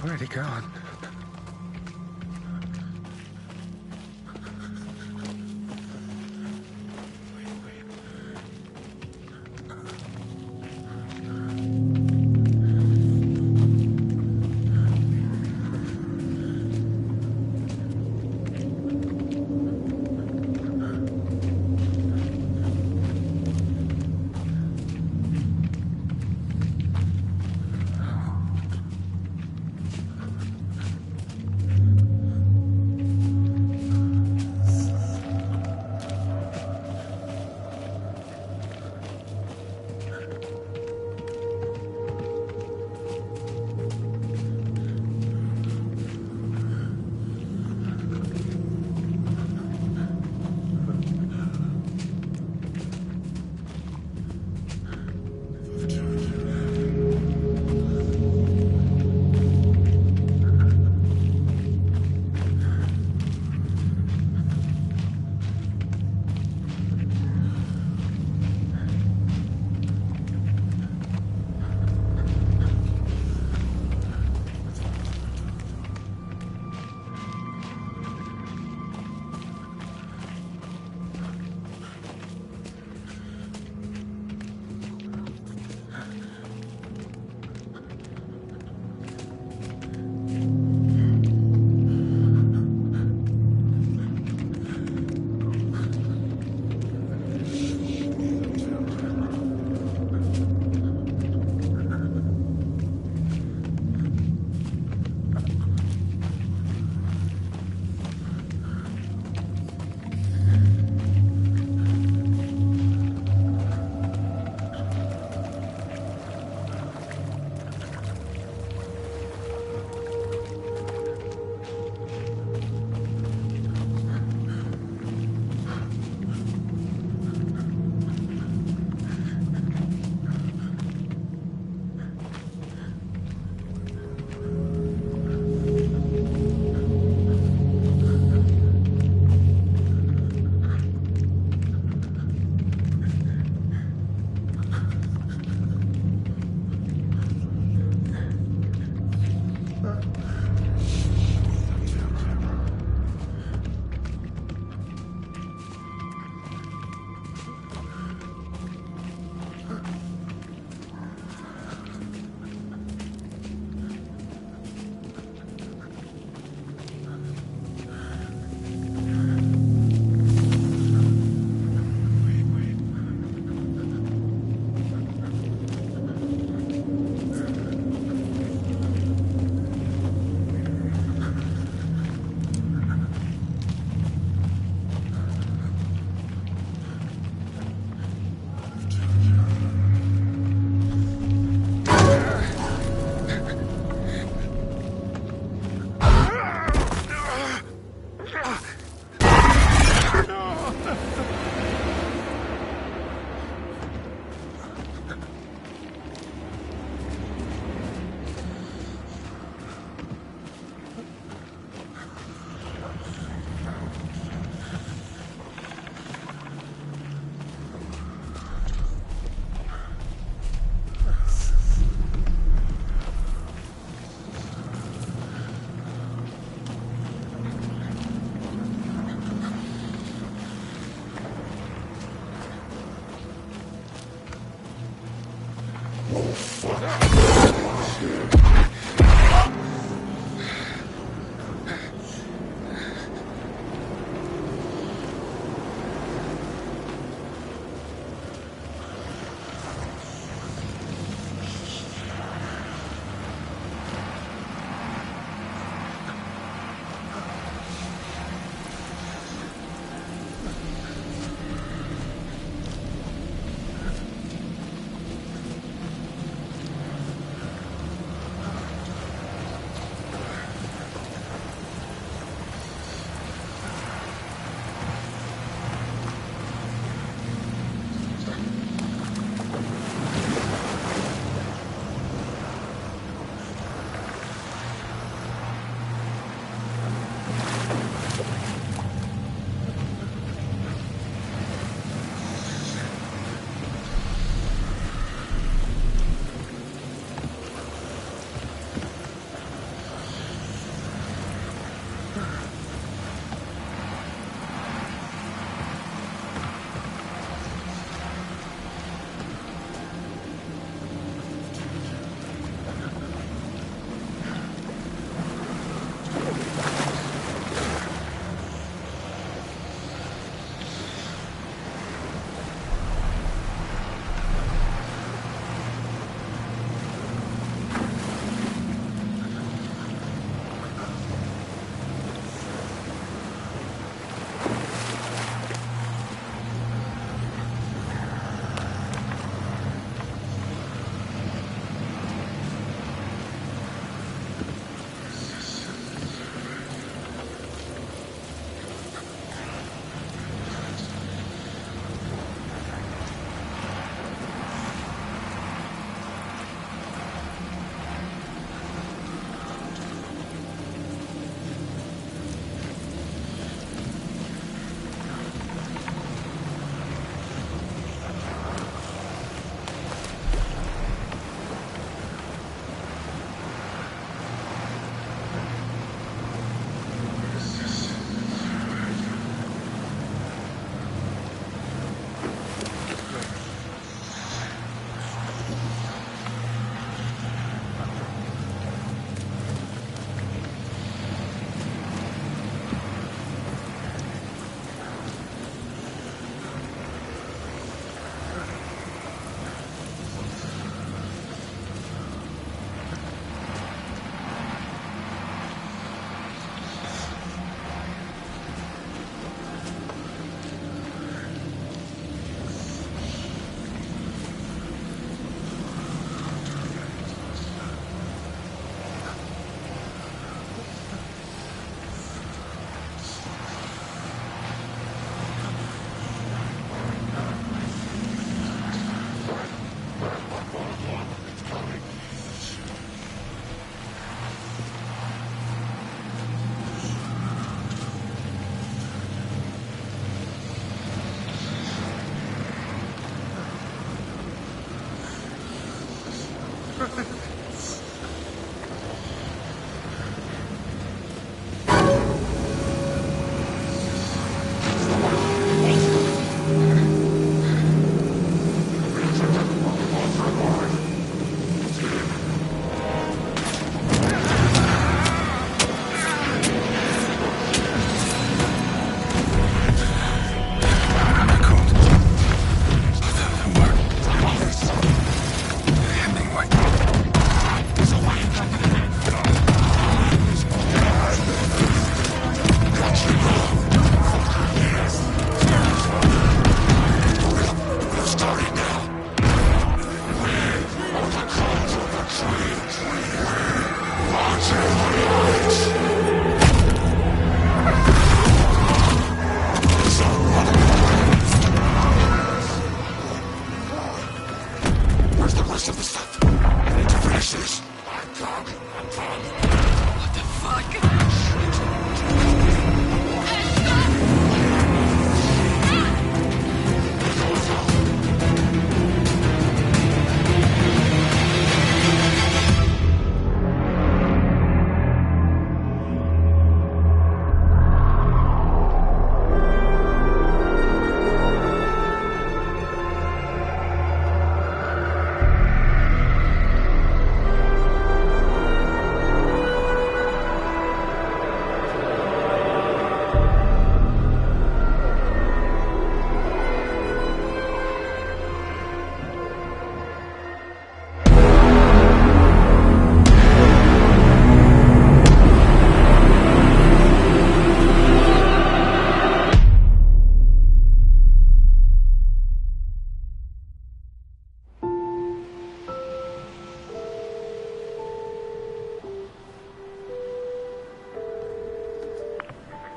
Where'd he gone?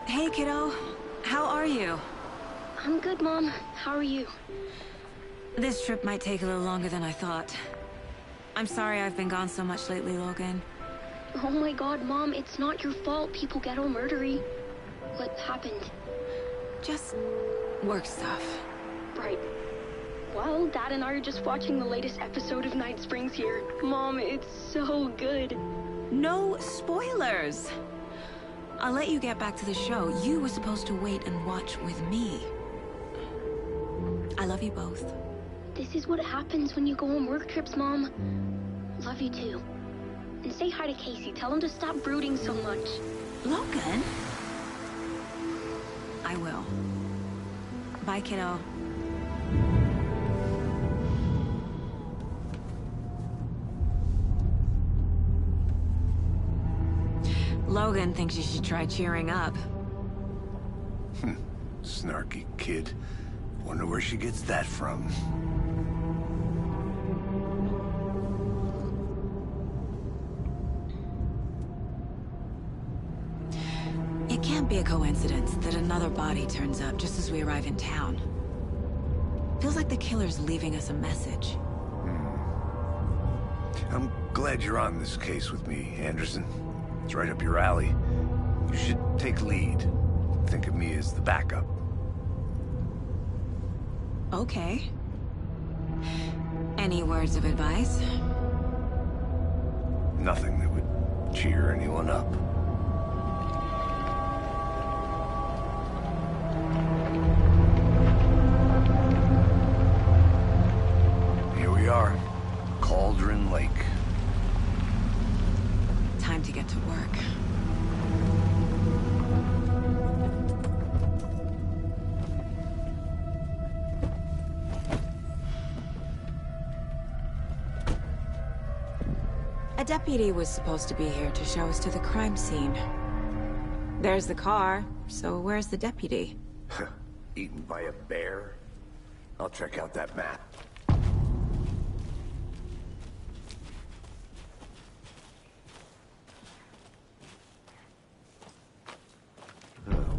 Hey, kiddo. How are you? I'm good, Mom. How are you? This trip might take a little longer than I thought. I'm sorry I've been gone so much lately, Logan. Oh my god, Mom, it's not your fault people get all murdery. What happened? Just work stuff. Right. Well, Dad and I are just watching the latest episode of Night Springs here. Mom, it's so good. No spoilers! I'll let you get back to the show. You were supposed to wait and watch with me. I love you both. This is what happens when you go on work trips, Mom. Love you too. And say hi to Casey. Tell him to stop brooding so much. Logan? I will. Bye, kiddo. Logan thinks you should try cheering up. Snarky kid. Wonder where she gets that from. It can't be a coincidence that another body turns up just as we arrive in town. Feels like the killer's leaving us a message. I'm glad you're on this case with me, Anderson. It's right up your alley. You should take lead. Think of me as the backup. Okay. Any words of advice? Nothing that would cheer anyone up. Here we are. Cauldron Lake. Time to get to work. A deputy was supposed to be here to show us to the crime scene. There's the car, so where's the deputy? Eaten by a bear? I'll check out that map.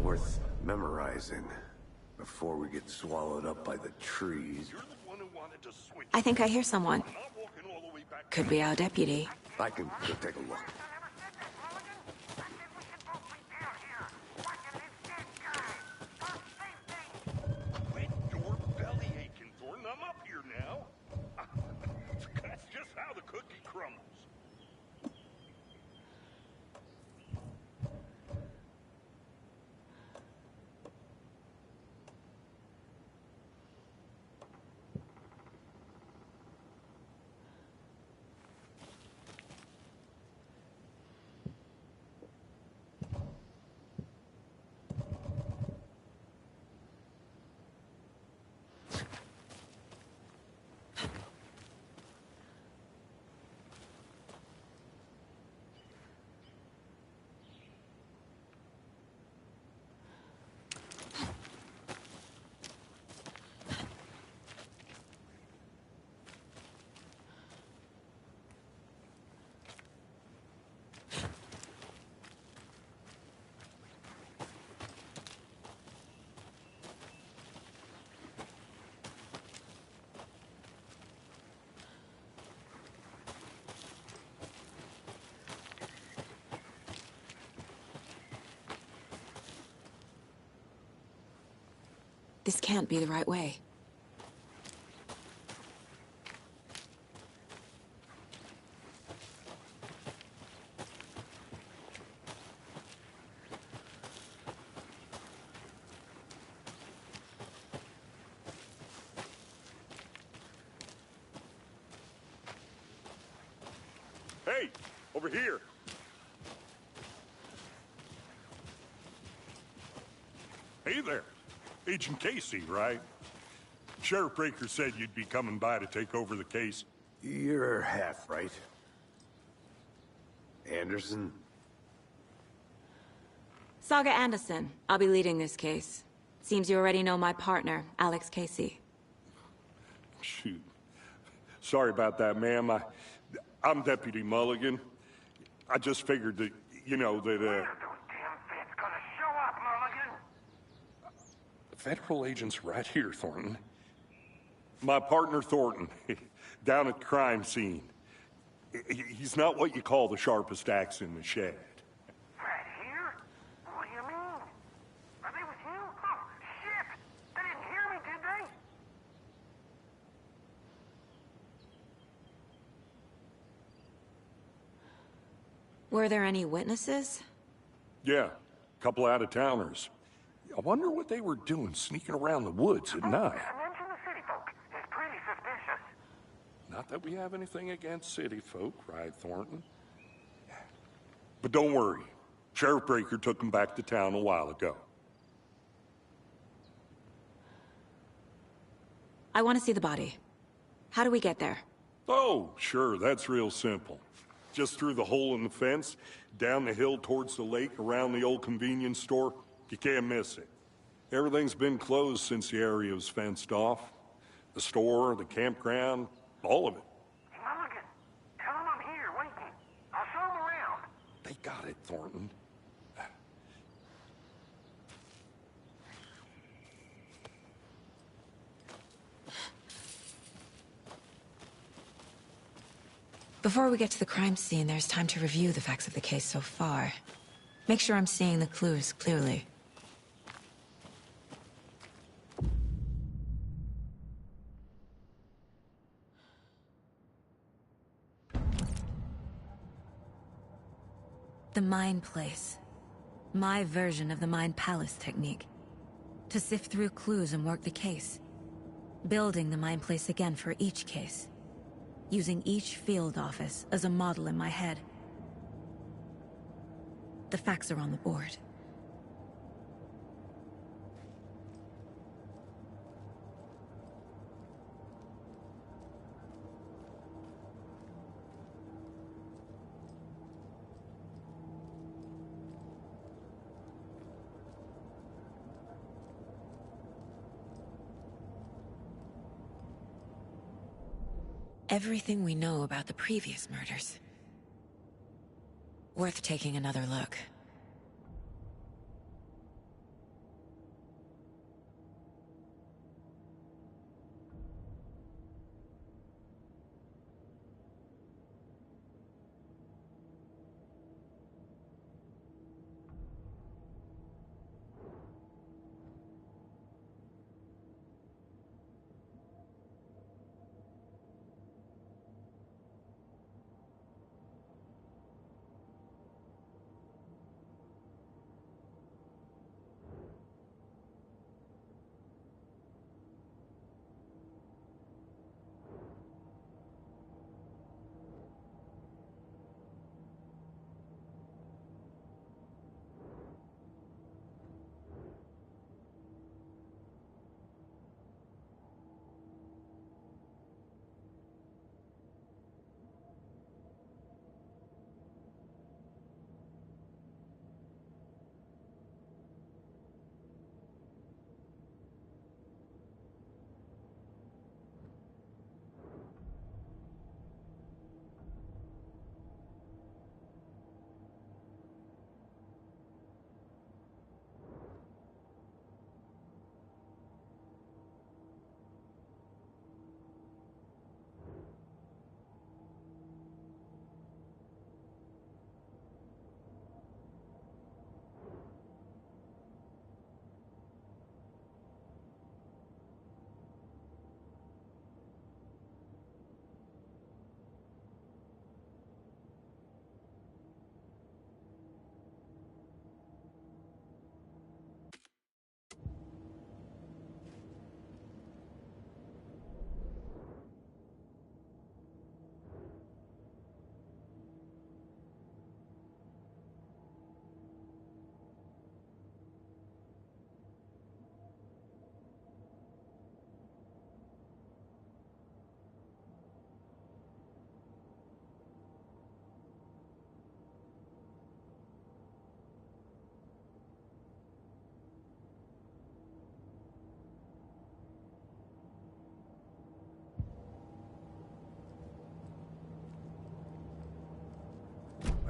Worth memorizing before we get swallowed up by the trees. I think I hear someone. Could be our deputy. I can go take a look. Quit your belly aching, Thornton. I'm up here now. That's just how the cookie crumbles. This can't be the right way. Hey, over here. Hey there. Agent Casey, right? Sheriff Breaker said you'd be coming by to take over the case. You're half right. Anderson? Saga Anderson. I'll be leading this case. Seems you already know my partner, Alex Casey. Shoot. Sorry about that, ma'am. I'm Deputy Mulligan. I just figured that, you know, that, Those damn feds gonna show up, Mulligan. Federal agent's right here, Thornton. My partner, Thornton, down at the crime scene. He's not what you call the sharpest axe in the shed. Right here? What do you mean? Are they with you? Oh, shit! They didn't hear me, did they? Were there any witnesses? Yeah, a couple out-of-towners. I wonder what they were doing sneaking around the woods at night. Mention the city folk. It's pretty suspicious. Not that we have anything against city folk, right, Thornton? But don't worry. Sheriff Breaker took them back to town a while ago. I want to see the body. How do we get there? Oh, sure, that's real simple. Just through the hole in the fence, down the hill towards the lake, around the old convenience store. You can't miss it. Everything's been closed since the area was fenced off. The store, the campground, all of it. Mulligan, tell them I'm here, waiting. I'll show them around. They got it, Thornton. Before we get to the crime scene, there's time to review the facts of the case so far. Make sure I'm seeing the clues clearly. The Mind Place. My version of the Mind Palace technique. To sift through clues and work the case. Building the Mind Place again for each case. Using each field office as a model in my head. The facts are on the board. Everything we know about the previous murders. Worth taking another look.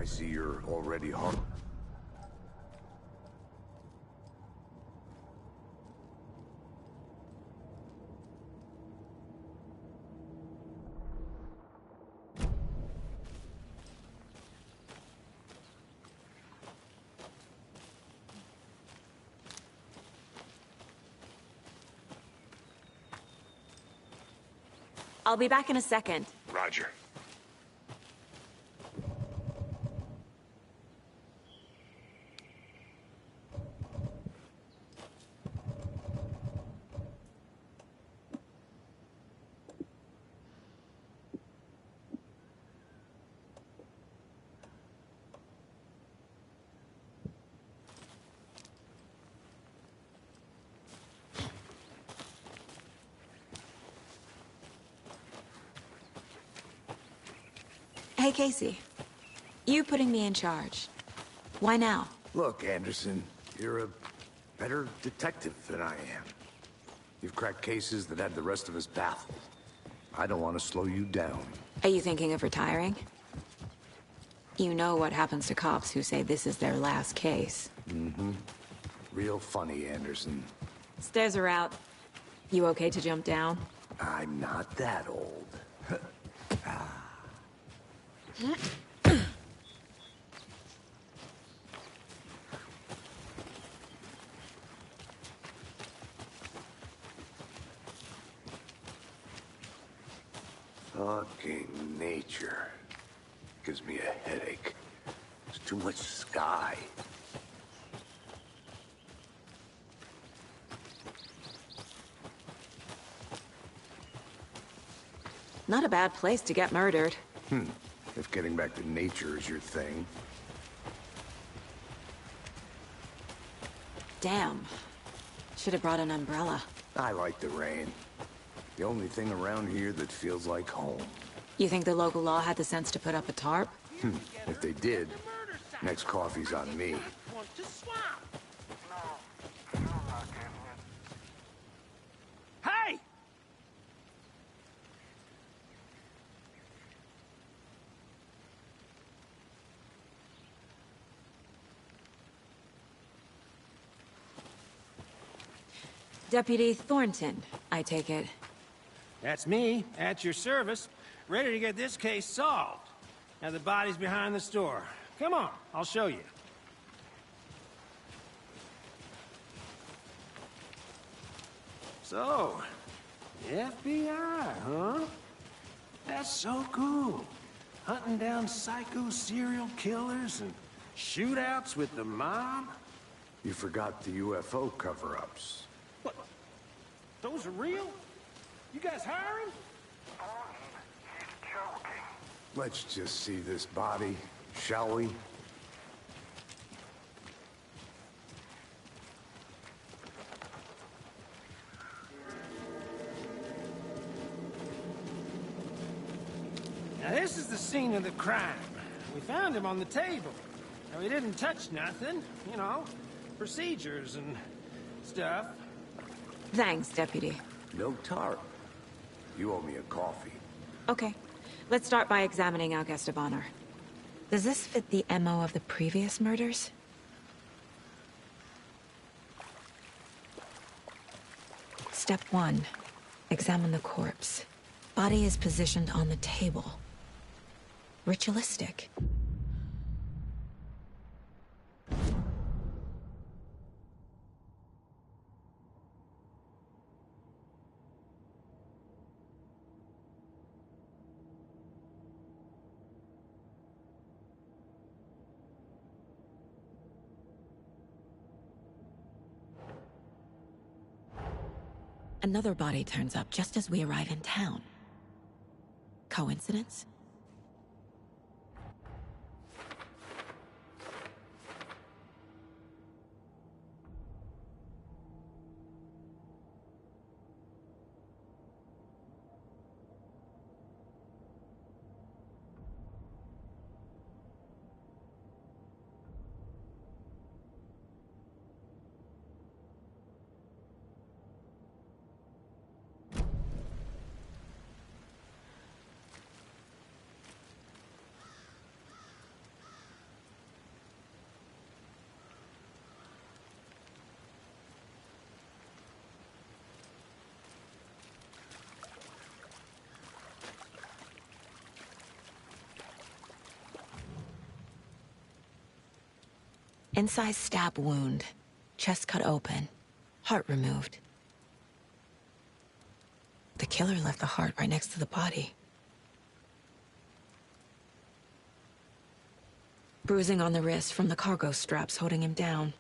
I see you're already home. I'll be back in a second. Roger. Hey, Casey. You putting me in charge. Why now? Look, Anderson, you're a better detective than I am. You've cracked cases that had the rest of us baffled. I don't want to slow you down. Are you thinking of retiring? You know what happens to cops who say this is their last case. Real funny, Anderson. Stairs are out. You okay to jump down? I'm not that old. Fucking nature. Gives me a headache. There's too much sky. Not a bad place to get murdered. If getting back to nature is your thing. Damn. Should have brought an umbrella. I like the rain. The only thing around here that feels like home. You think the local law had the sense to put up a tarp? If they did, next coffee's on me. Want to swap? No, I'm not getting it. Hey! Deputy Thornton, I take it. That's me, at your service, ready to get this case solved. Now the body's behind the store. Come on, I'll show you. So, the FBI, huh? That's so cool. Hunting down psycho serial killers and shootouts with the mob? You forgot the UFO cover-ups. What? Those are real? You guys hiring? He's joking. Let's just see this body, shall we? Now this is the scene of the crime. We found him on the table. Now he didn't touch nothing, you know, procedures and stuff. Thanks, Deputy. No tarp. You owe me a coffee. Okay. Let's start by examining our guest of honor. Does this fit the MO of the previous murders? Step 1. Examine the corpse. Body is positioned on the table. Ritualistic. Another body turns up just as we arrive in town. Coincidence? Incised stab wound. Chest cut open. Heart removed. The killer left the heart right next to the body. Bruising on the wrist from the cargo straps holding him down.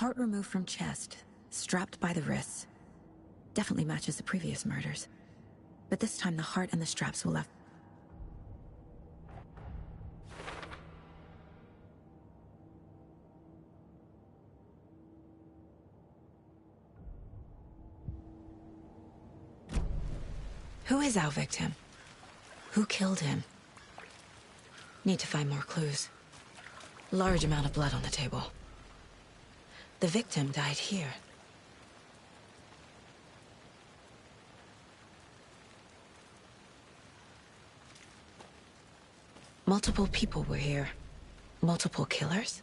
Heart removed from chest, strapped by the wrists. Definitely matches the previous murders. But this time the heart and the straps were left. Who is our victim? Who killed him? Need to find more clues. Large amount of blood on the table. The victim died here. Multiple people were here. Multiple killers?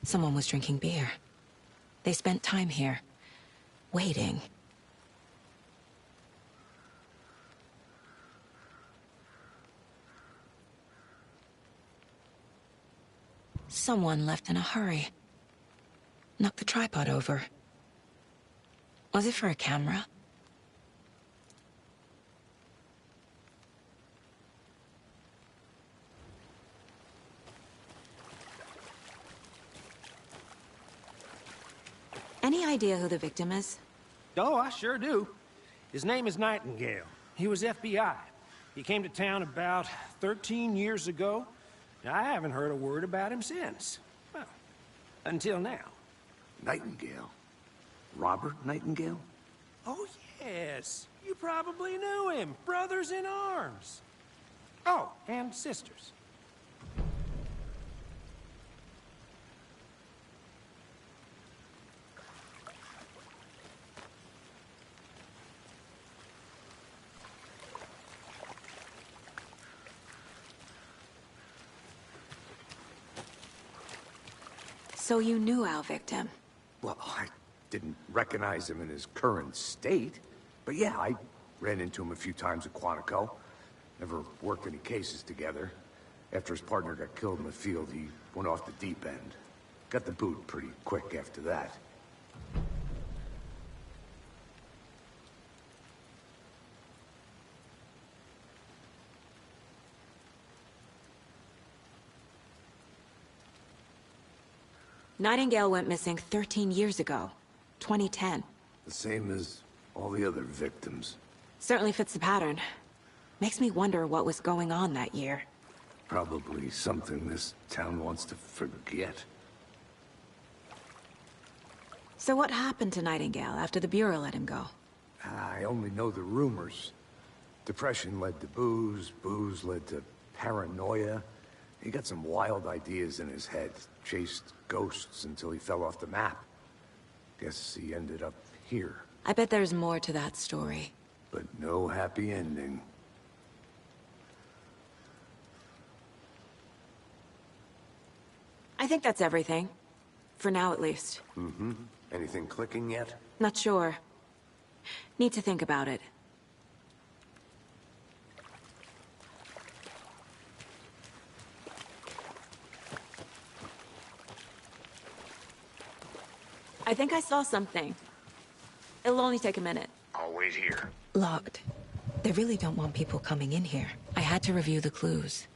Someone was drinking beer. They spent time here, waiting. Someone left in a hurry. Knocked the tripod over. Was it for a camera? Any idea who the victim is? Oh, I sure do. His name is Nightingale. He was FBI. He came to town about 13 years ago. I haven't heard a word about him since. Well, until now. Nightingale? Robert Nightingale? Oh, yes. You probably knew him. Brothers in arms. Oh, and sisters. So you knew our victim? Well, I didn't recognize him in his current state. But yeah, I ran into him a few times at Quantico. Never worked any cases together. After his partner got killed in the field, he went off the deep end. Got the boot pretty quick after that. Nightingale went missing 13 years ago. 2010. The same as all the other victims. Certainly fits the pattern. Makes me wonder what was going on that year. Probably something this town wants to forget. So what happened to Nightingale after the Bureau let him go? I only know the rumors. Depression led to booze, booze led to paranoia. He got some wild ideas in his head, chased ghosts until he fell off the map. Guess he ended up here, I bet there's more to that story. but no happy ending. I think that's everything. For now, at least. Mm-hmm. Anything clicking yet? Not sure. Need to think about it. I think I saw something. It'll only take a minute. I'll wait here. Locked. They really don't want people coming in here. I had to review the clues.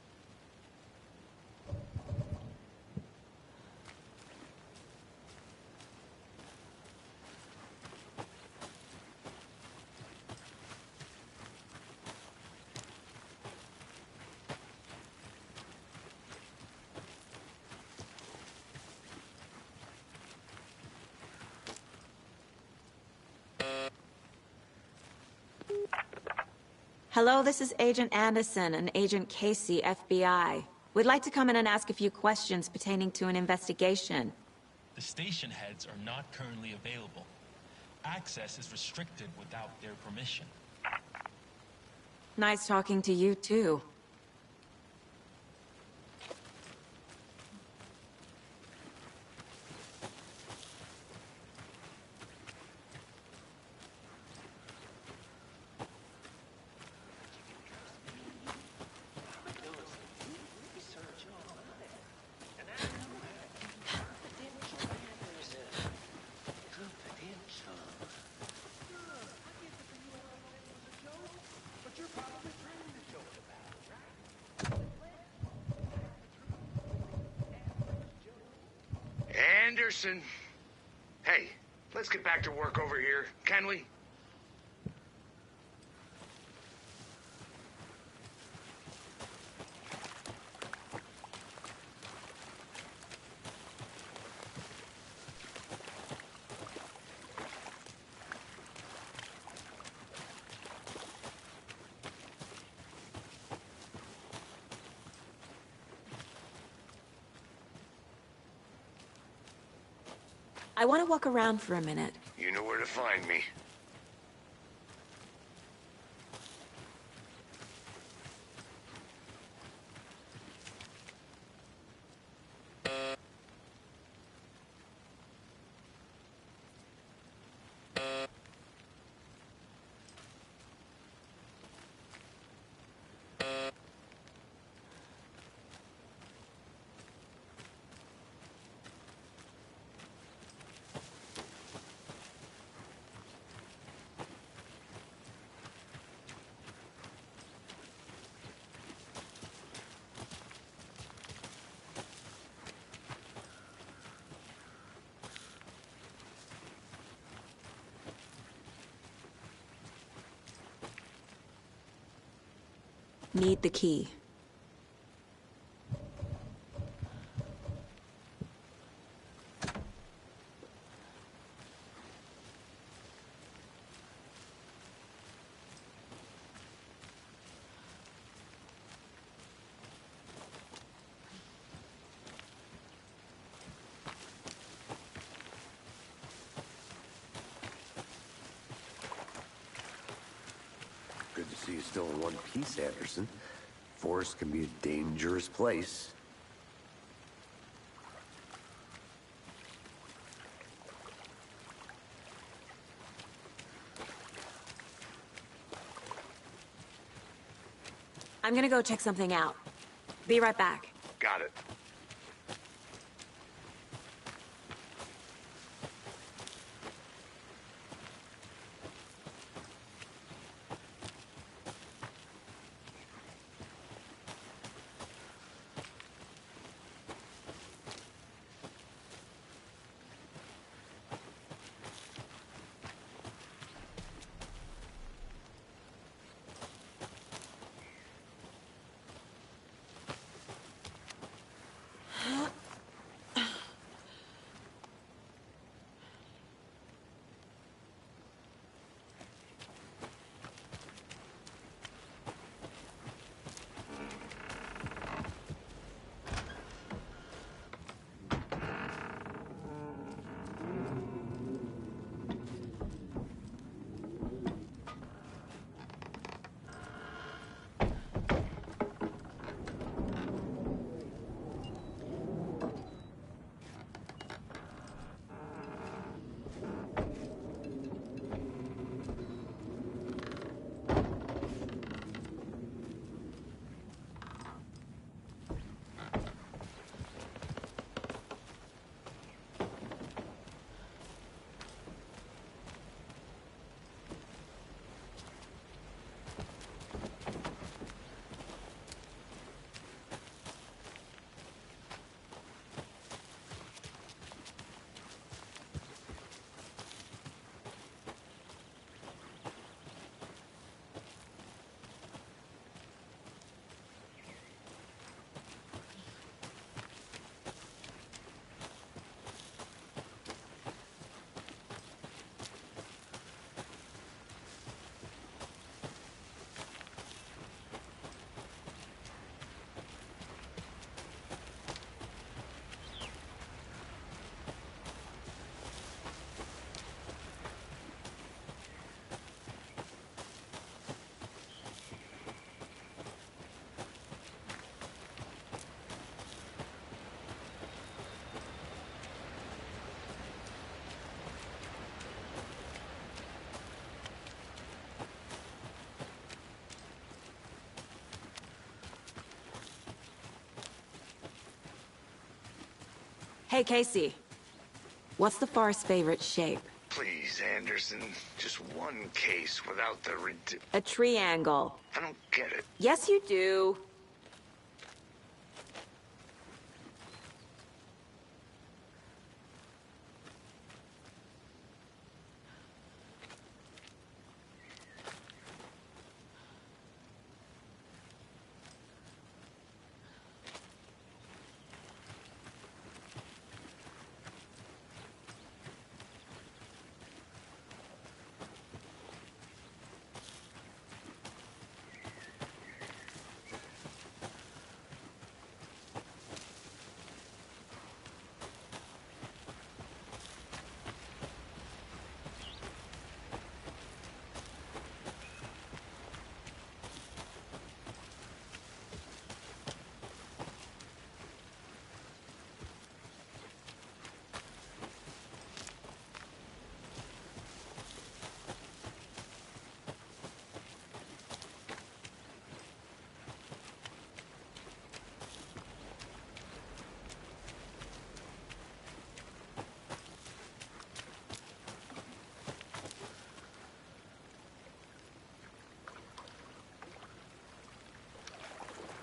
Hello, this is Agent Anderson and Agent Casey, FBI. We'd like to come in and ask a few questions pertaining to an investigation. The station heads are not currently available. Access is restricted without their permission. Nice talking to you, too. Anderson. Hey, let's get back to work over here, can we? I want to walk around for a minute. You know where to find me. Need the key. Good to see you still in one piece, Anderson. Forest can be a dangerous place. I'm gonna go check something out. Be right back. Got it. Hey, Casey. What's the Forest's favorite shape? Please, Anderson. Just one case without the A triangle. I don't get it. Yes, you do.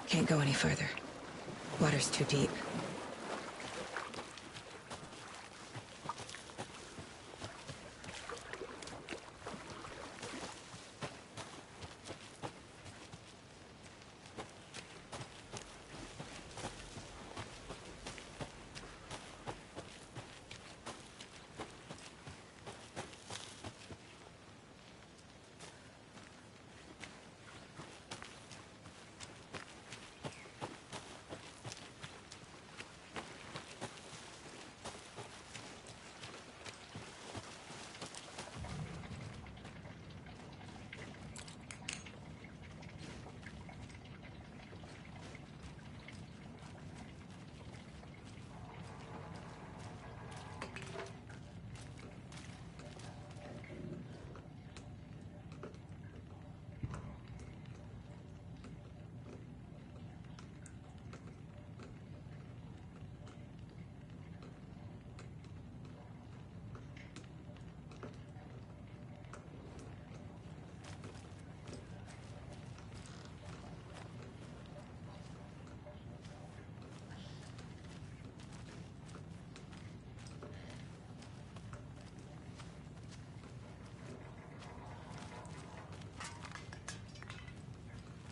Can't go any further. Water's too deep.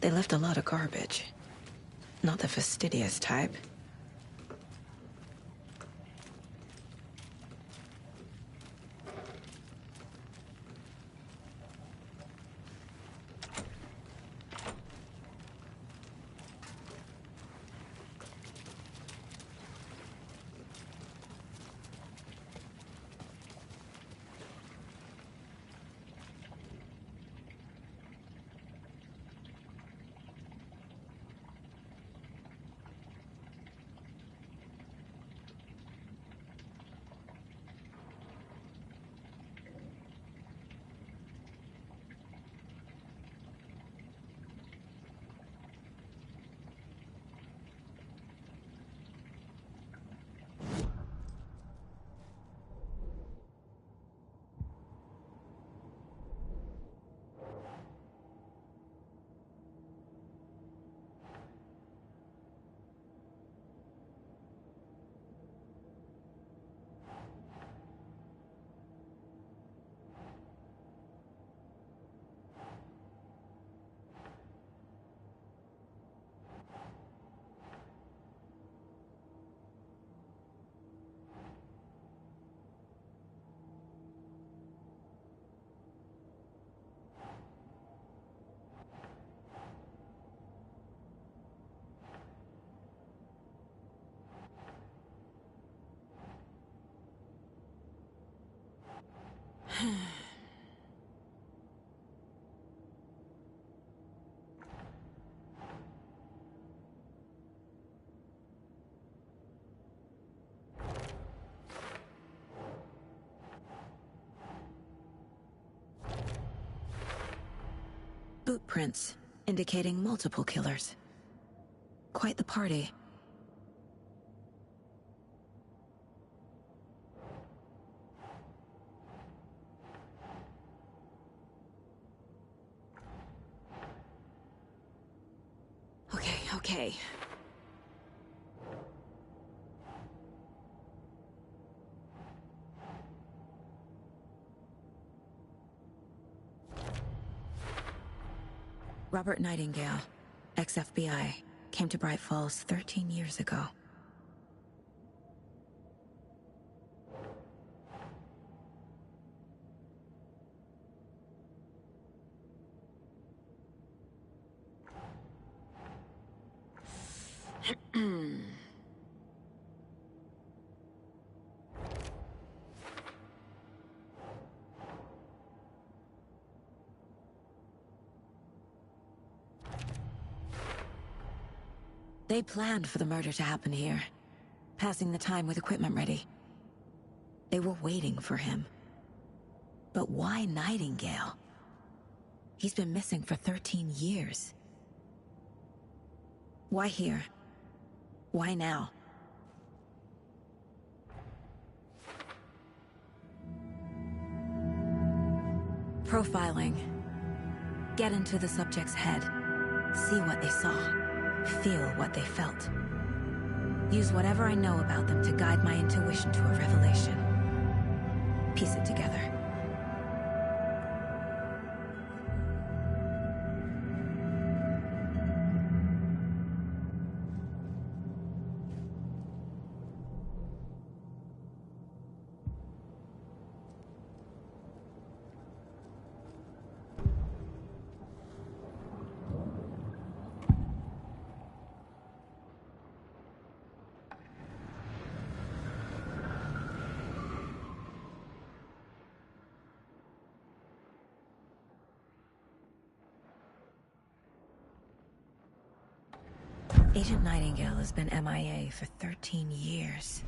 They left a lot of garbage. Not the fastidious type. Boot prints, indicating multiple killers. Quite the party. Okay. Robert Nightingale, ex-FBI, came to Bright Falls 13 years ago. They planned for the murder to happen here, passing the time with equipment ready. They were waiting for him. But why Nightingale? He's been missing for 13 years. Why here? Why now? Profiling. Get into the subject's head. See what they saw. Feel what they felt. Use whatever I know about them to guide my intuition to a revelation. Piece it together. Agent Nightingale has been MIA for 13 years.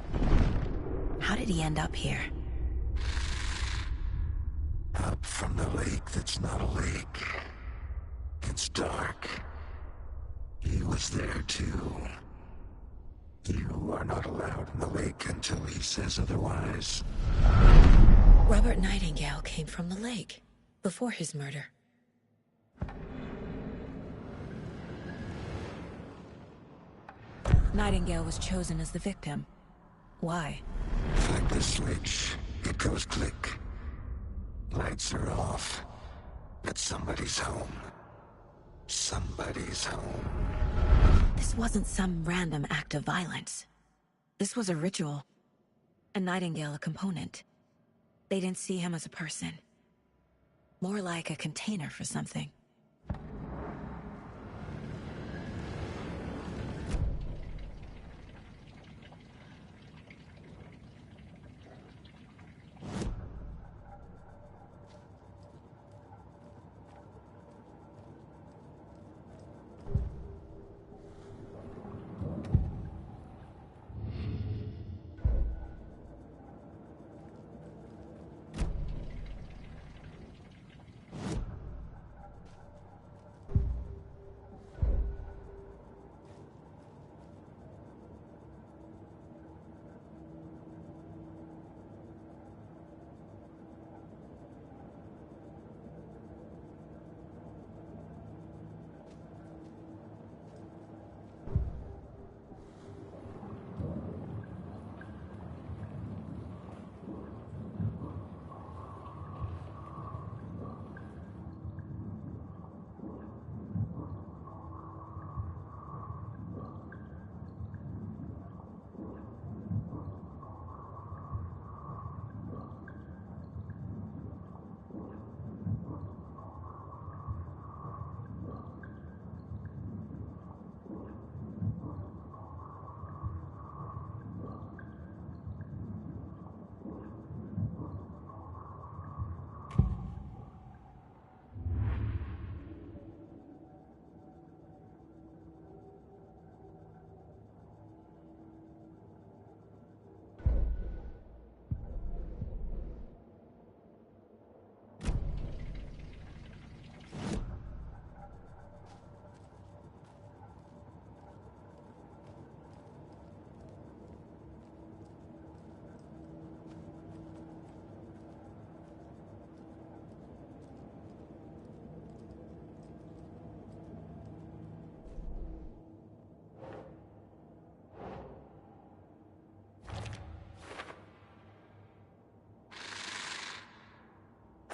How did he end up here? Up from the lake that's not a lake. It's dark. He was there too. You are not allowed in the lake until he says otherwise. Robert Nightingale came from the lake, before his murder. Nightingale was chosen as the victim. Why? Flip the switch, it goes click. Lights are off, but somebody's home. Somebody's home. This wasn't some random act of violence. This was a ritual. A Nightingale a component. They didn't see him as a person. More like a container for something.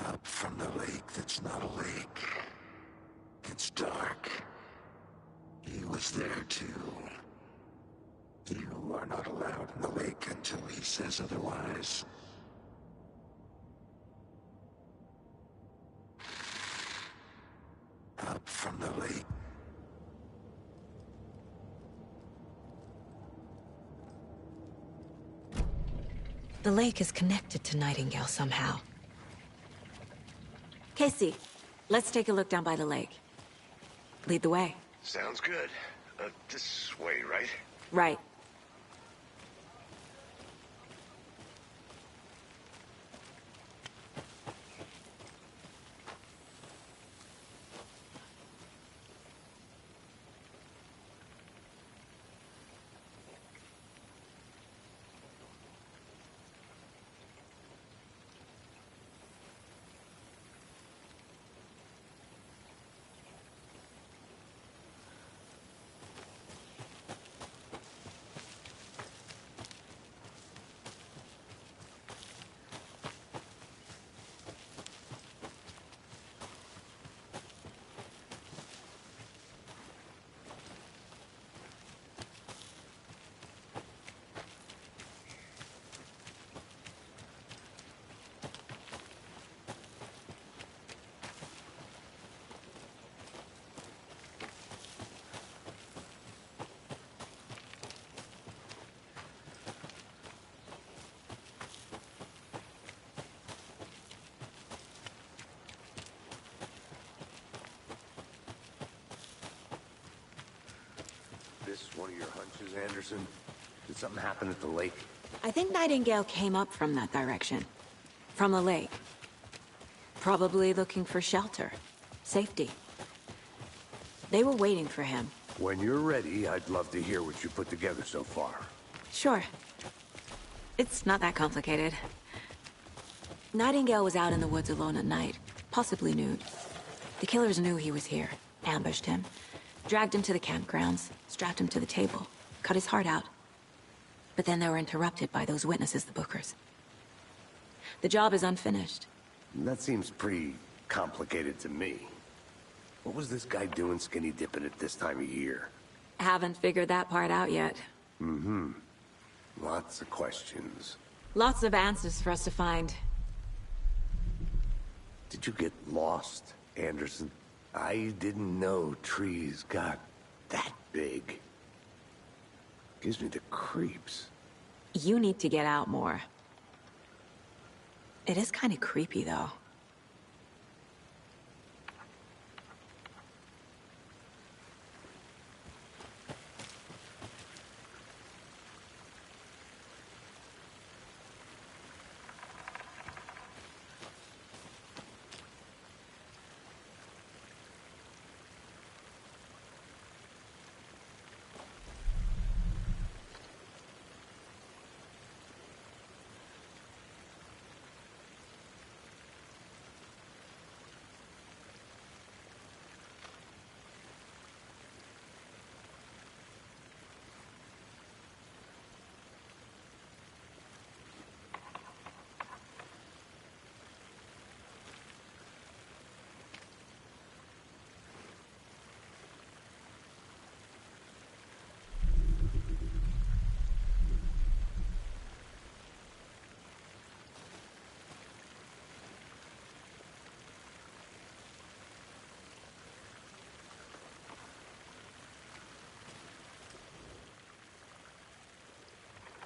Up from the lake that's not a lake. It's dark. He was there too. You are not allowed in the lake until he says otherwise. Up from the lake. The lake is connected to Nightingale somehow. Casey, let's take a look down by the lake. Lead the way. Sounds good. This way, right? Right. This one of your hunches, Anderson? Did something happen at the lake? I think Nightingale came up from that direction. From the lake. Probably looking for shelter. Safety. They were waiting for him. When you're ready, I'd love to hear what you put together so far. Sure. It's not that complicated. Nightingale was out in the woods alone at night, possibly nude. The killers knew he was here, ambushed him, dragged him to the campgrounds, strapped him to the table, cut his heart out. But then they were interrupted by those witnesses, the Bookers. The job is unfinished. That seems pretty complicated to me. What was this guy doing skinny dipping at this time of year? Haven't figured that part out yet. Mm-hmm. Lots of questions. Lots of answers for us to find. Did you get lost, Anderson? I didn't know trees got that big. Gives me the creeps. You need to get out more. It is kind of creepy, though.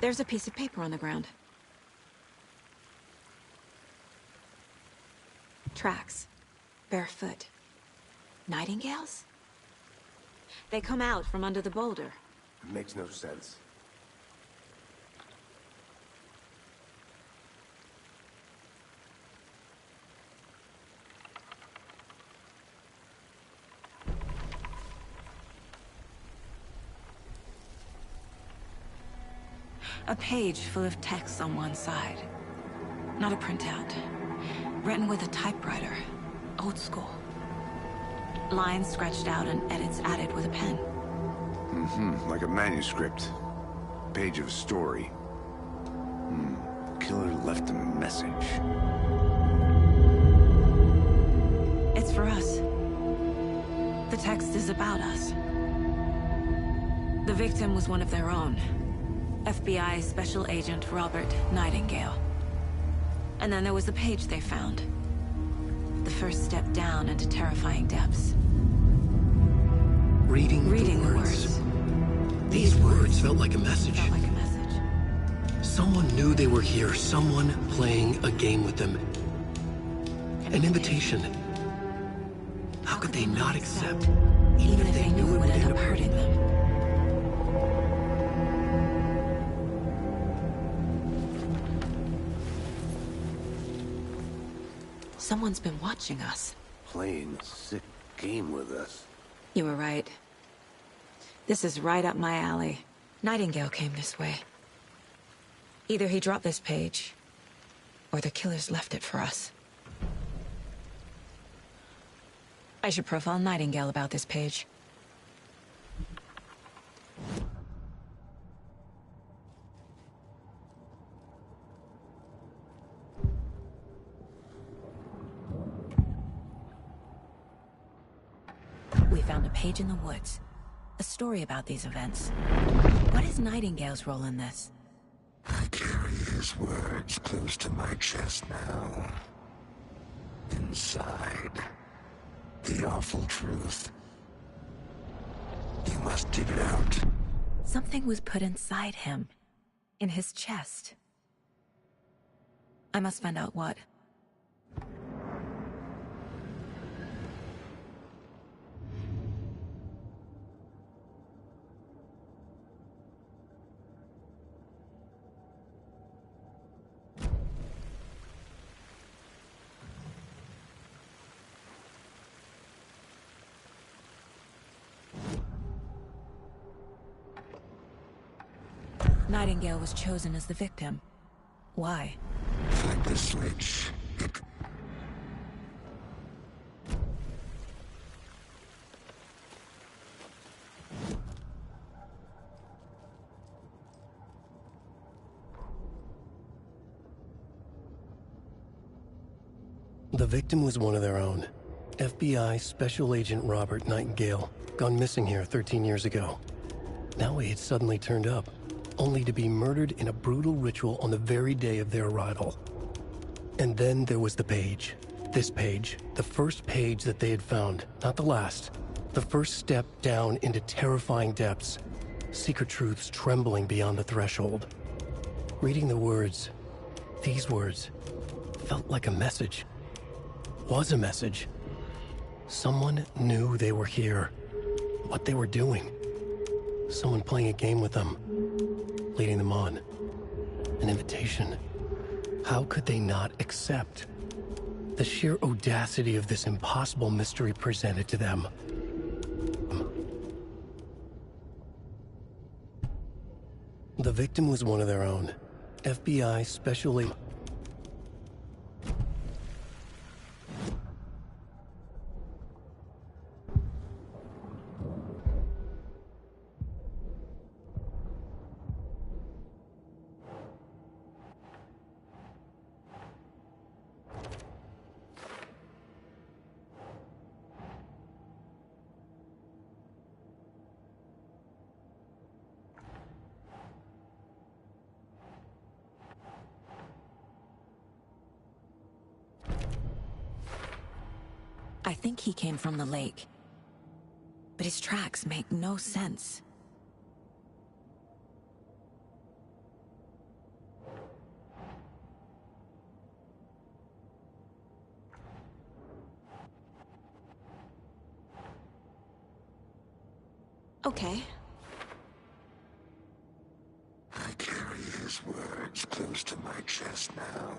There's a piece of paper on the ground. Tracks. Barefoot. Nightingales? They come out from under the boulder. It makes no sense. A page full of text on one side. Not a printout. Written with a typewriter. Old school. Lines scratched out and edits added with a pen. Mm-hmm. Like a manuscript. Page of a story. Killer left a message. It's for us. The text is about us. The victim was one of their own. FBI Special Agent Robert Nightingale. And then there was the page they found. The first step down into terrifying depths. Reading the words. These words felt like a message. Someone knew they were here. Someone playing a game with them. An invitation. How could they not accept, even if they knew it would end up hurting them? Someone's been watching us. Playing a sick game with us. You were right. This is right up my alley. Nightingale came this way. Either he dropped this page, or the killers left it for us. I should profile Nightingale about this page. We found a page in the woods. A story about these events. What is Nightingale's role in this? I carry his words close to my chest now. Inside, the awful truth. You must dig it out. Something was put inside him. In his chest. I must find out what. Nightingale was chosen as the victim. Why? Find the switch. The victim was one of their own. FBI Special Agent Robert Nightingale, gone missing here 13 years ago. Now he had suddenly turned up, only to be murdered in a brutal ritual on the very day of their arrival. And then there was the page. This page, the first page that they had found, not the last. The first step down into terrifying depths. Secret truths trembling beyond the threshold. Reading the words, these words, felt like a message. Was a message. Someone knew they were here. What they were doing. Someone playing a game with them. Leading them on. An invitation. How could they not accept? The sheer audacity of this impossible mystery presented to them. The victim was one of their own. FBI Special Agent. I think he came from the lake. But his tracks make no sense. Okay. I carry his words close to my chest now.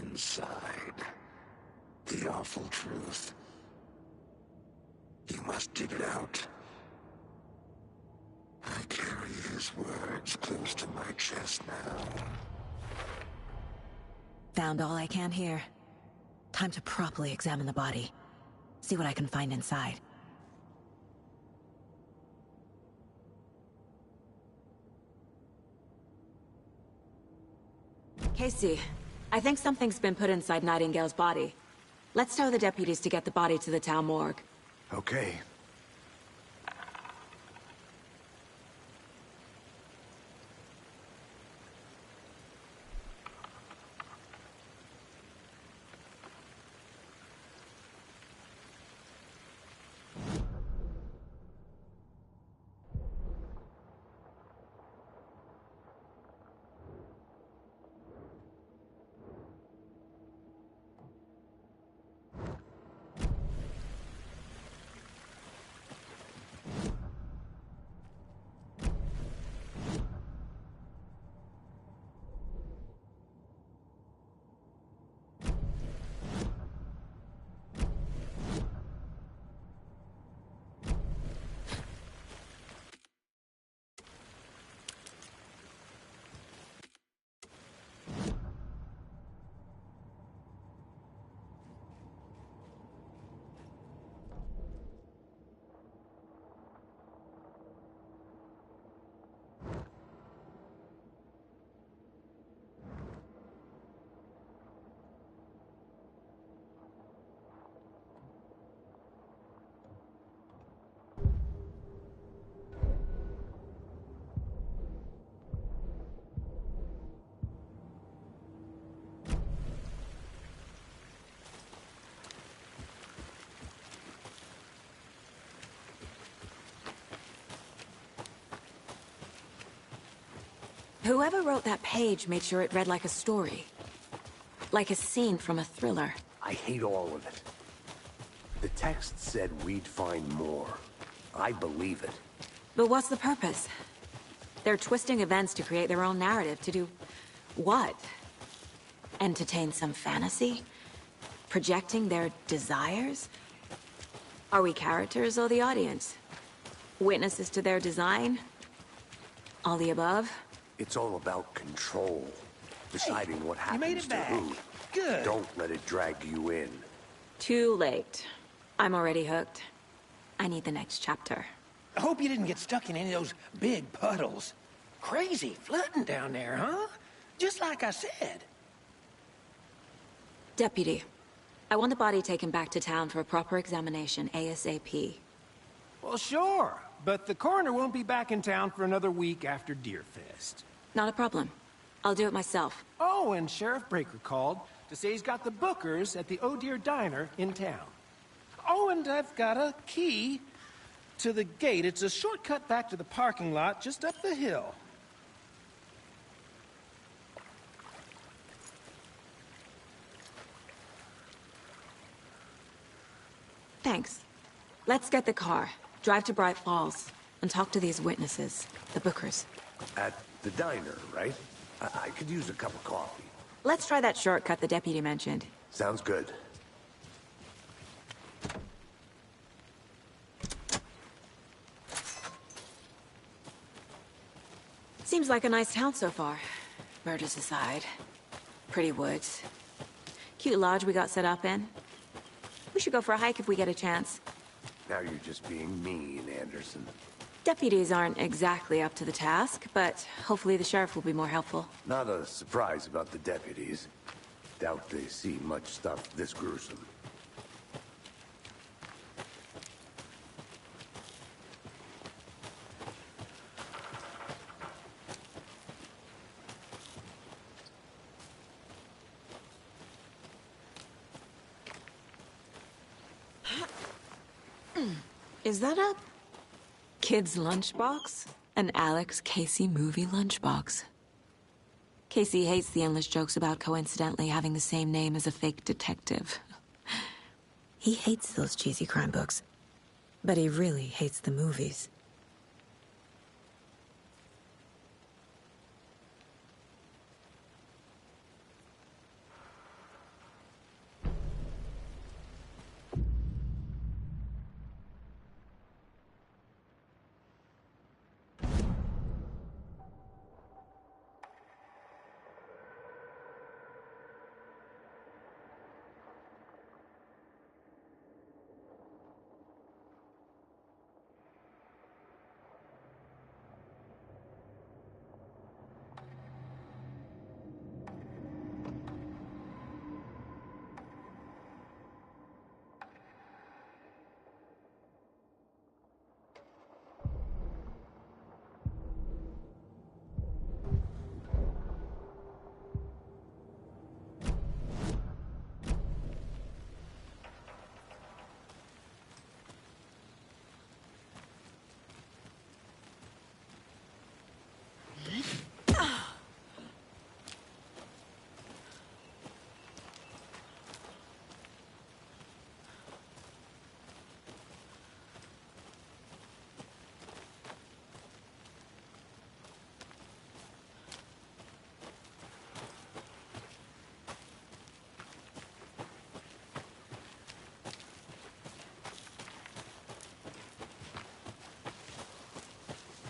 Inside, the awful truth. You must dig it out. I carry his words close to my chest now. Found all I can here. Time to properly examine the body. See what I can find inside. Casey, I think something's been put inside Nightingale's body. Let's tell the deputies to get the body to the town morgue. Okay. Whoever wrote that page made sure it read like a story. Like a scene from a thriller. I hate all of it. The text said we'd find more. I believe it. But what's the purpose? They're twisting events to create their own narrative. To do what? Entertain some fantasy? Projecting their desires? Are we characters or the audience? Witnesses to their design? All the above? It's all about control. Deciding what you made happens it to back. who. Good. Don't let it drag you in. Too late. I'm already hooked. I need the next chapter. I hope you didn't get stuck in any of those big puddles. Crazy flooding down there, huh? Just like I said. Deputy, I want the body taken back to town for a proper examination, ASAP. Well, sure. But the coroner won't be back in town for another week after Deerfest. Not a problem. I'll do it myself. Oh, and Sheriff Breaker called to say he's got the Bookers at the Oh Deer Diner in town. Oh, and I've got a key to the gate. It's a shortcut back to the parking lot just up the hill. Thanks. Let's get the car, drive to Bright Falls, and talk to these witnesses, the Bookers. At the diner, right? I could use a cup of coffee. Let's try that shortcut the deputy mentioned. Sounds good. Seems like a nice town so far. Murders aside. Pretty woods. Cute lodge we got set up in. We should go for a hike if we get a chance. Now you're just being mean, Anderson. Deputies aren't exactly up to the task, but hopefully the sheriff will be more helpful. Not a surprise about the deputies. Doubt they see much stuff this gruesome. Is that a kid's lunchbox? An Alex Casey movie lunchbox. Casey hates the endless jokes about coincidentally having the same name as a fake detective. He hates those cheesy crime books, but he really hates the movies.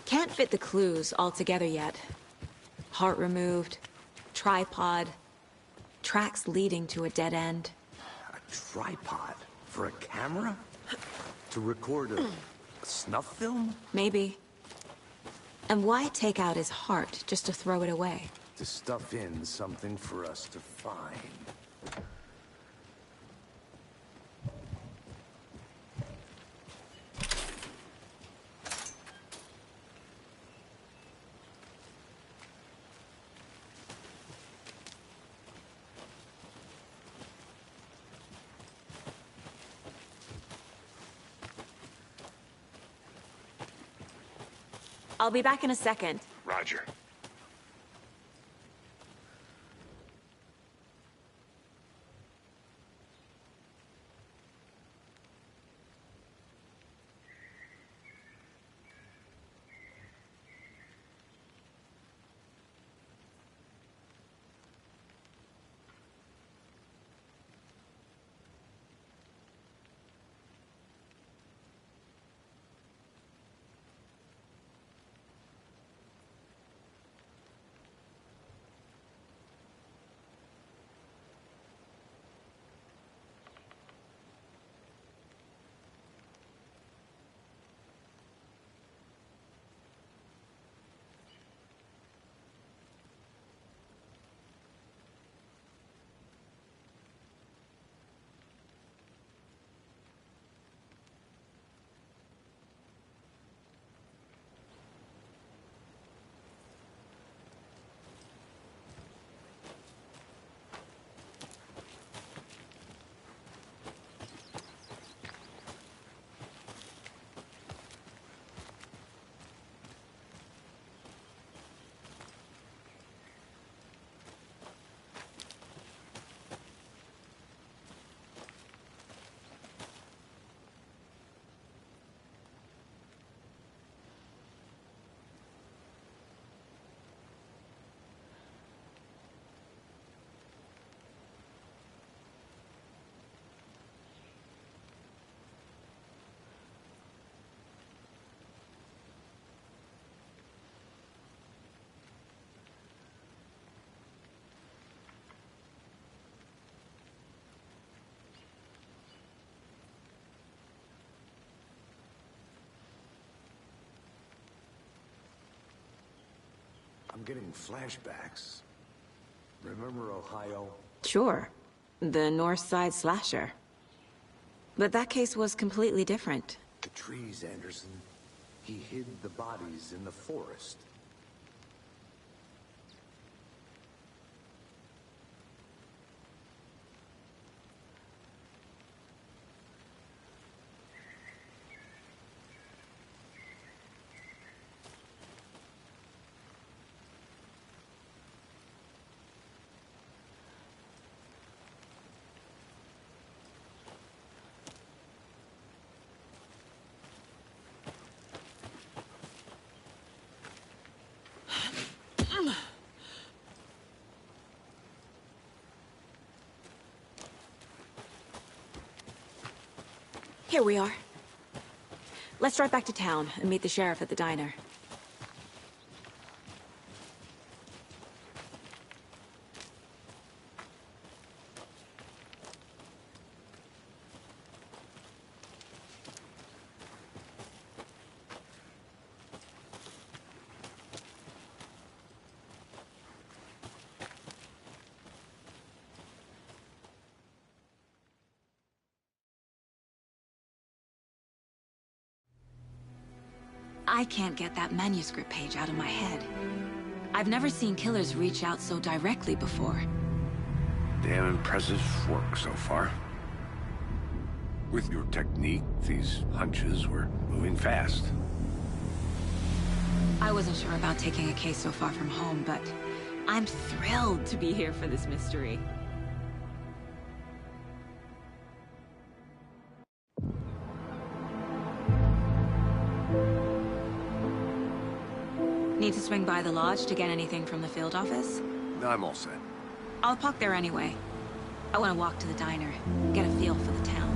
Can't fit the clues all together yet. Heart removed, tripod, tracks leading to a dead end. A tripod? For a camera? To record a snuff film? Maybe. And why take out his heart just to throw it away? To stuff in something for us to find. I'll be back in a second. Roger. I'm getting flashbacks. Remember Ohio? Sure. The North Side slasher. But that case was completely different. The trees, Anderson. He hid the bodies in the forest. Here we are. Let's drive back to town and meet the sheriff at the diner. I can't get that manuscript page out of my head. I've never seen killers reach out so directly before. Damn impressive work so far. With your technique, these hunches were moving fast. I wasn't sure about taking a case so far from home, but I'm thrilled to be here for this mystery. Need to swing by the lodge to get anything from the field office? No, I'm all set. I'll park there anyway. I want to walk to the diner, get a feel for the town.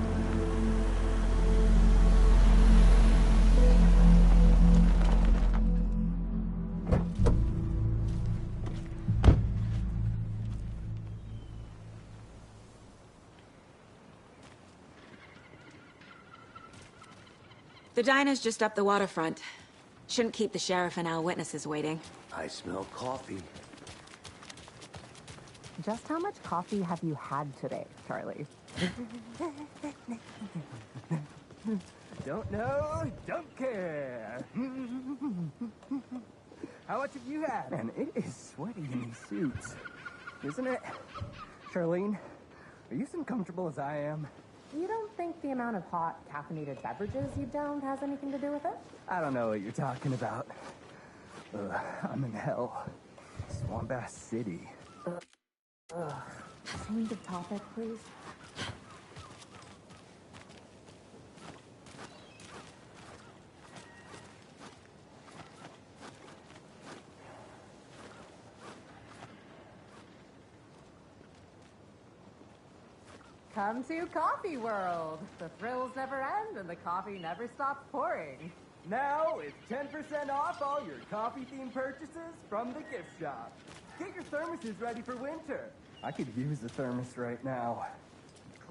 The diner's just up the waterfront. Shouldn't keep the sheriff and our witnesses waiting. I smell coffee. Just how much coffee have you had today, Charlie? Don't know, don't care. How much have you had? Man, it is sweaty in these suits, isn't it? Charlene, are you as uncomfortable as I am? You don't think the amount of hot, caffeinated beverages you downed has anything to do with it? I don't know what you're talking about. I'm in hell. Swamp Ass City. Change of topic, please. Come to Coffee World. The thrills never end and the coffee never stops pouring. Now it's 10% off all your coffee-themed purchases from the gift shop. Get your thermoses ready for winter. I could use a thermos right now.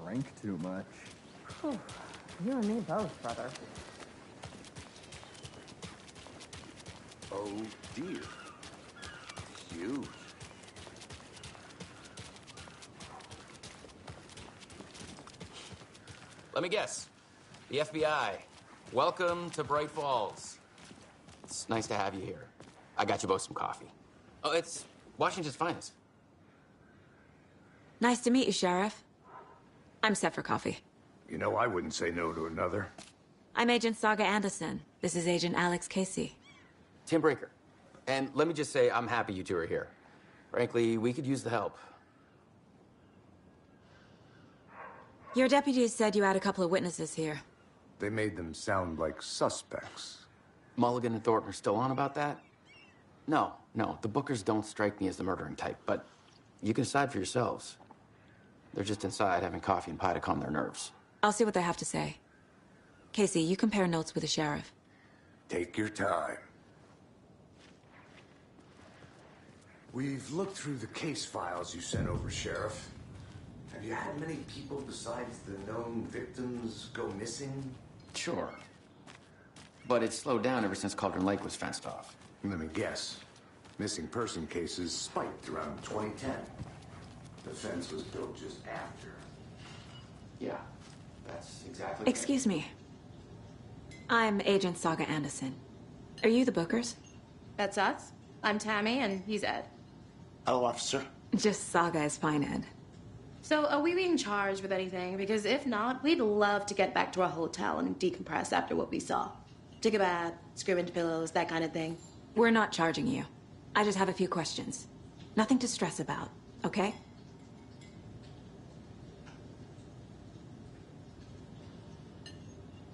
Drank too much. Whew. You and me both, brother. Oh dear. Huge. Let me guess. The FBI. Welcome to Bright Falls. It's nice to have you here. I got you both some coffee. Oh, it's Washington's finest. Nice to meet you, Sheriff. I'm set for coffee. You know, I wouldn't say no to another. I'm Agent Saga Anderson. This is Agent Alex Casey. Tim Breaker. And let me just say, I'm happy you two are here. Frankly, we could use the help. Your deputies said you had a couple of witnesses here. They made them sound like suspects. Mulligan and Thornton are still on about that? No, the Bookers don't strike me as the murdering type, but you can decide for yourselves. They're just inside having coffee and pie to calm their nerves. I'll see what they have to say. Casey, you compare notes with the sheriff. Take your time. We've looked through the case files you sent over, Sheriff. Have you had many people besides the known victims go missing? Sure. But it's slowed down ever since Cauldron Lake was fenced off. Let me guess. missing person cases spiked around 2010. The fence was built just after. Yeah, that's exactly. Excuse me. I'm Agent Saga Anderson. Are you the Bookers? That's us. I'm Tammy, and he's Ed. Hello, officer. Just Saga is fine, Ed. So, are we being charged with anything? Because if not, we'd love to get back to our hotel and decompress after what we saw. Take a bath, scream into pillows, that kind of thing. We're not charging you. I just have a few questions. Nothing to stress about, okay?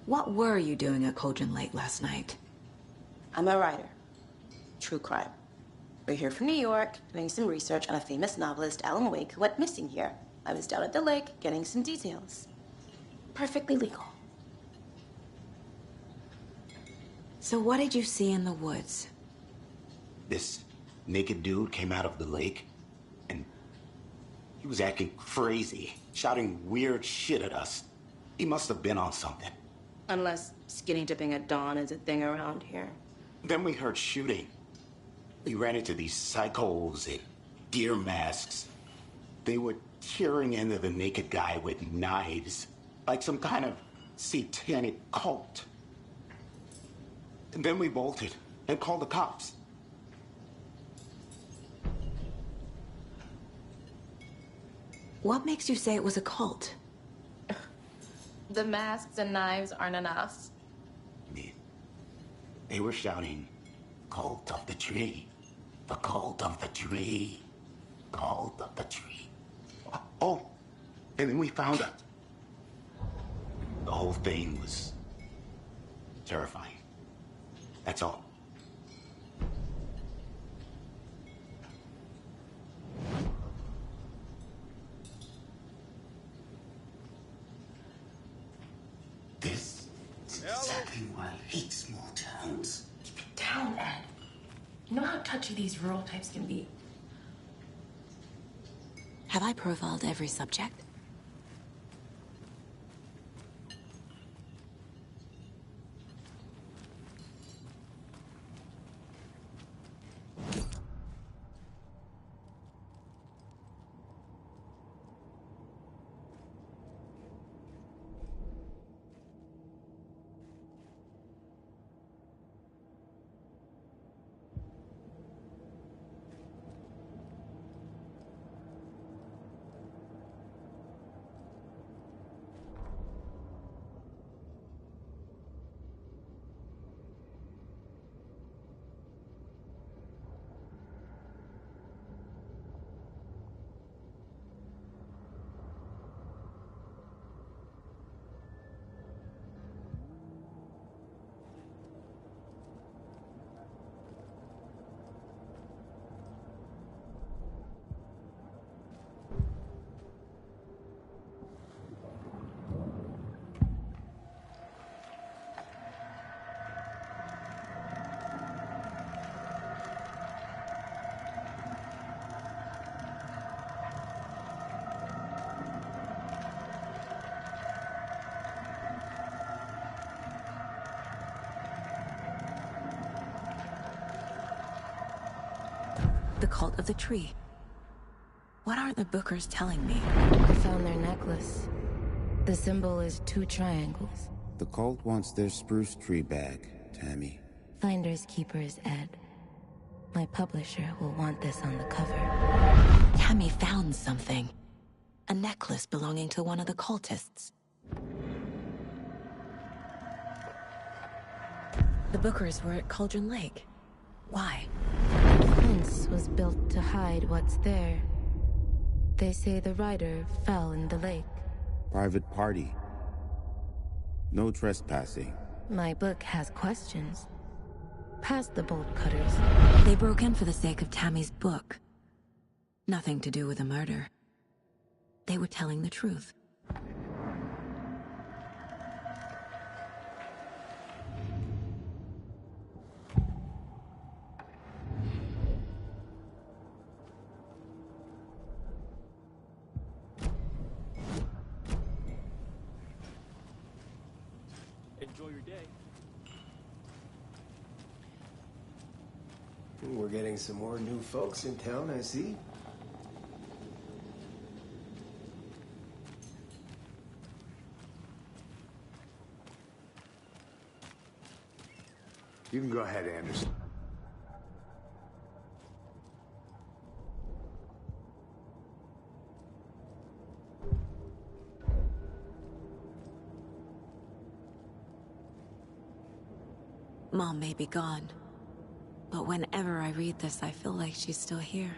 What were you doing at Cauldron Lake last night? I'm a writer. True crime. We're here from New York, doing some research on a famous novelist, Alan Wake, who went missing here. I was down at the lake, getting some details. Perfectly legal. So what did you see in the woods? This naked dude came out of the lake, and he was acting crazy, shouting weird shit at us. He must have been on something. Unless skinny dipping at dawn is a thing around here. Then we heard shooting. We ran into these psychos in deer masks. They were tearing into the naked guy with knives, like some kind of satanic cult. And then we bolted and called the cops. What makes you say it was a cult? The masks and knives aren't enough. They were shouting, "Cult of the tree, the cult of the tree, cult of the tree." Oh, and then we found it. The whole thing was terrifying. That's all. This is exactly why I hate small towns. Keep it down, Ed. You know how touchy these rural types can be. Have I profiled every subject? The cult of the tree. What are the Bookers telling me? I found their necklace. The symbol is 2 triangles. The cult wants their spruce tree back, Tammy. Finders keepers, Ed. My publisher will want this on the cover. Tammy found something. A necklace belonging to one of the cultists. The Bookers were at Cauldron Lake. Why? The fence was built to hide what's there. They say the rider fell in the lake. Private party. No trespassing. My book has questions. Past the bolt cutters. They broke in for the sake of Tammy's book. Nothing to do with a murder. They were telling the truth. Enjoy your day. We're getting some more new folks in town, I see. You can go ahead, Anderson. Mom may be gone, but whenever I read this, I feel like she's still here.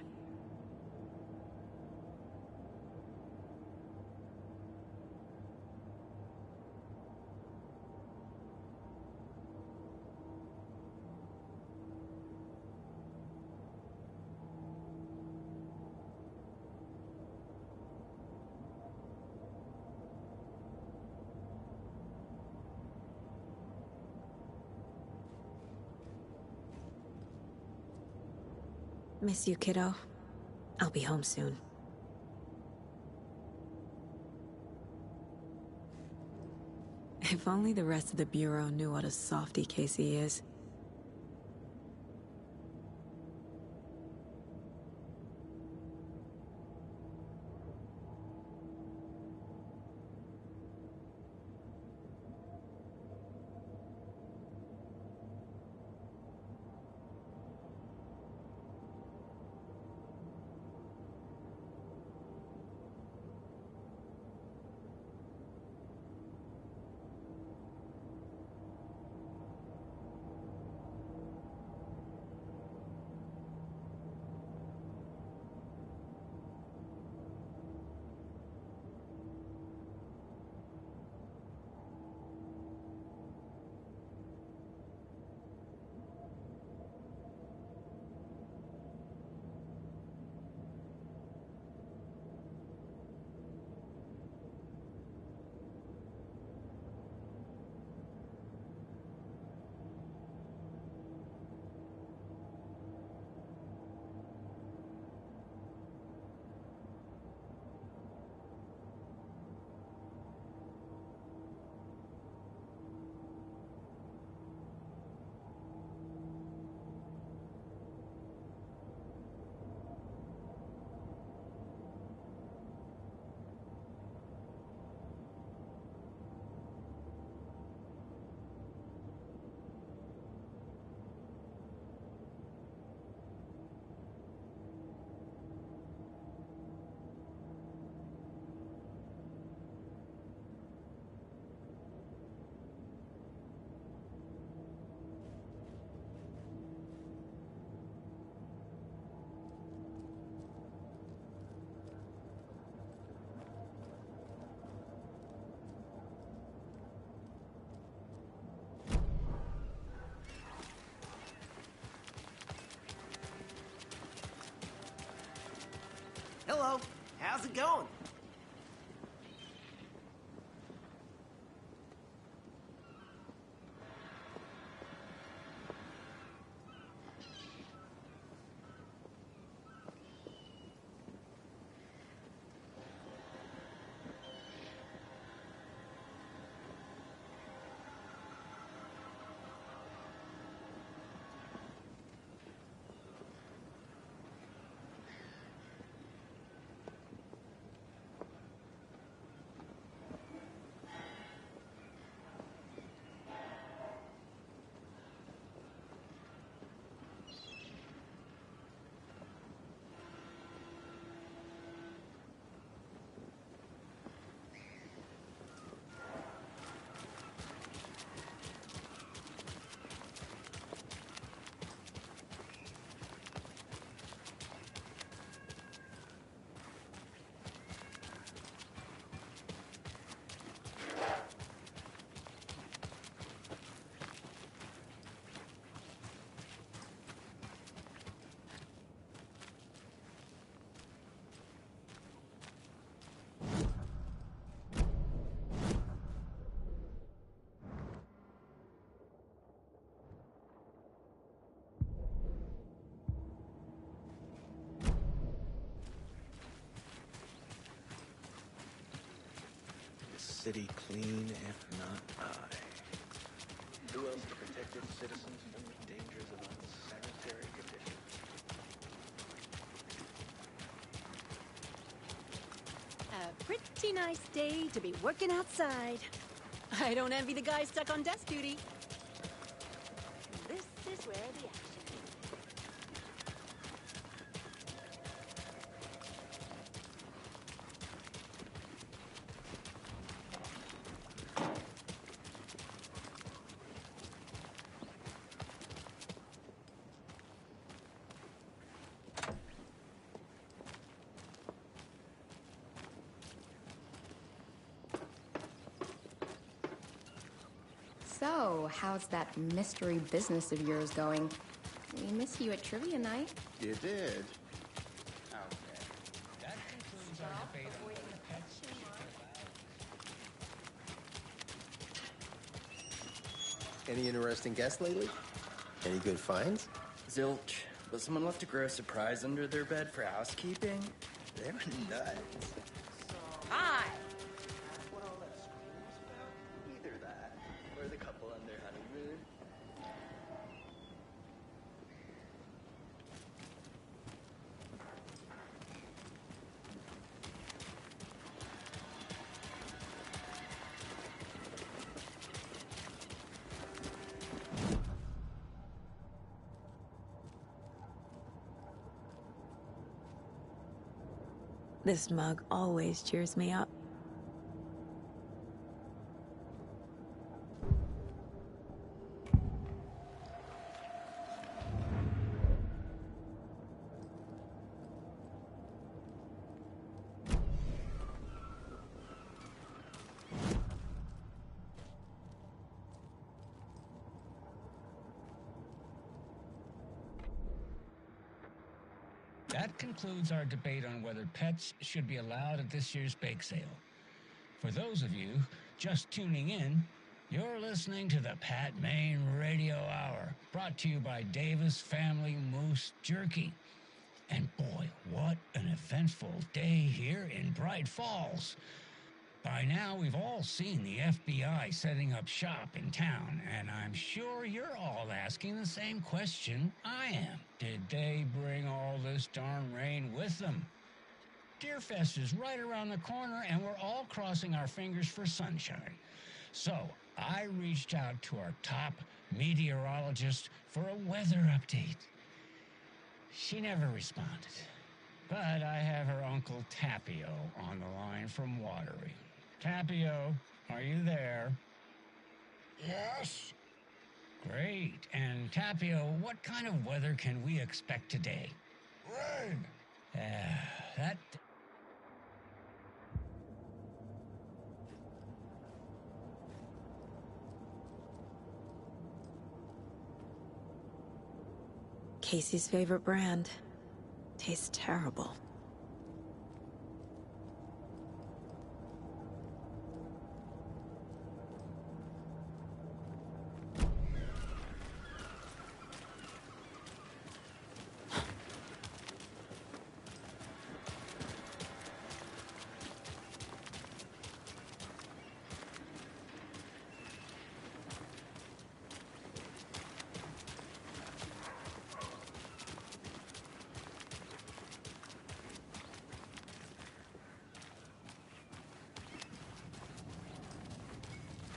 Miss you, kiddo. I'll be home soon. If only the rest of the Bureau knew what a softy Casey is. Hello, how's it going? City clean, if not I. Who else to protect its citizens from the dangers of unsanitary conditions? Pretty nice day to be working outside. I don't envy the guy stuck on desk duty. This is where the action is. So, how's that mystery business of yours going? We missed you at trivia night. You did? That concludes our debate on whether pets should be allowed. Any interesting guests lately? Any good finds? Zilch. But someone left to grow a surprise under their bed for housekeeping? They were nuts. Hi! Either that, or the couple on their honeymoon. This mug always cheers me up. That concludes our debate on whether pets should be allowed at this year's bake sale. For those of you just tuning in, you're listening to the Pat Maine Radio Hour, brought to you by Davis Family Moose Jerky. And boy, what an eventful day here in Bright Falls. By now, we've all seen the FBI setting up shop in town, and I'm sure you're all asking the same question I am. Did they bring all this darn rain with them? Deerfest is right around the corner, and we're all crossing our fingers for sunshine. So, I reached out to our top meteorologist for a weather update. She never responded, but I have her Uncle Tapio on the line from Watery. Tapio, are you there? Yes. Great. And Tapio, what kind of weather can we expect today? Rain. That... Casey's favorite brand. Tastes terrible.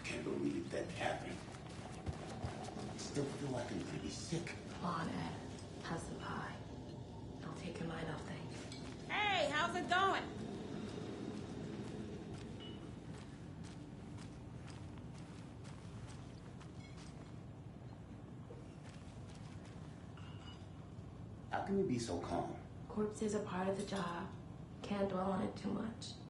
Can't believe that happened. Still feel like I'm pretty sick. Come on, Ed. Have some pie. I'll take your mind off things. Hey, how's it going? How can you be so calm? Corpses are part of the job. Can't dwell on it too much.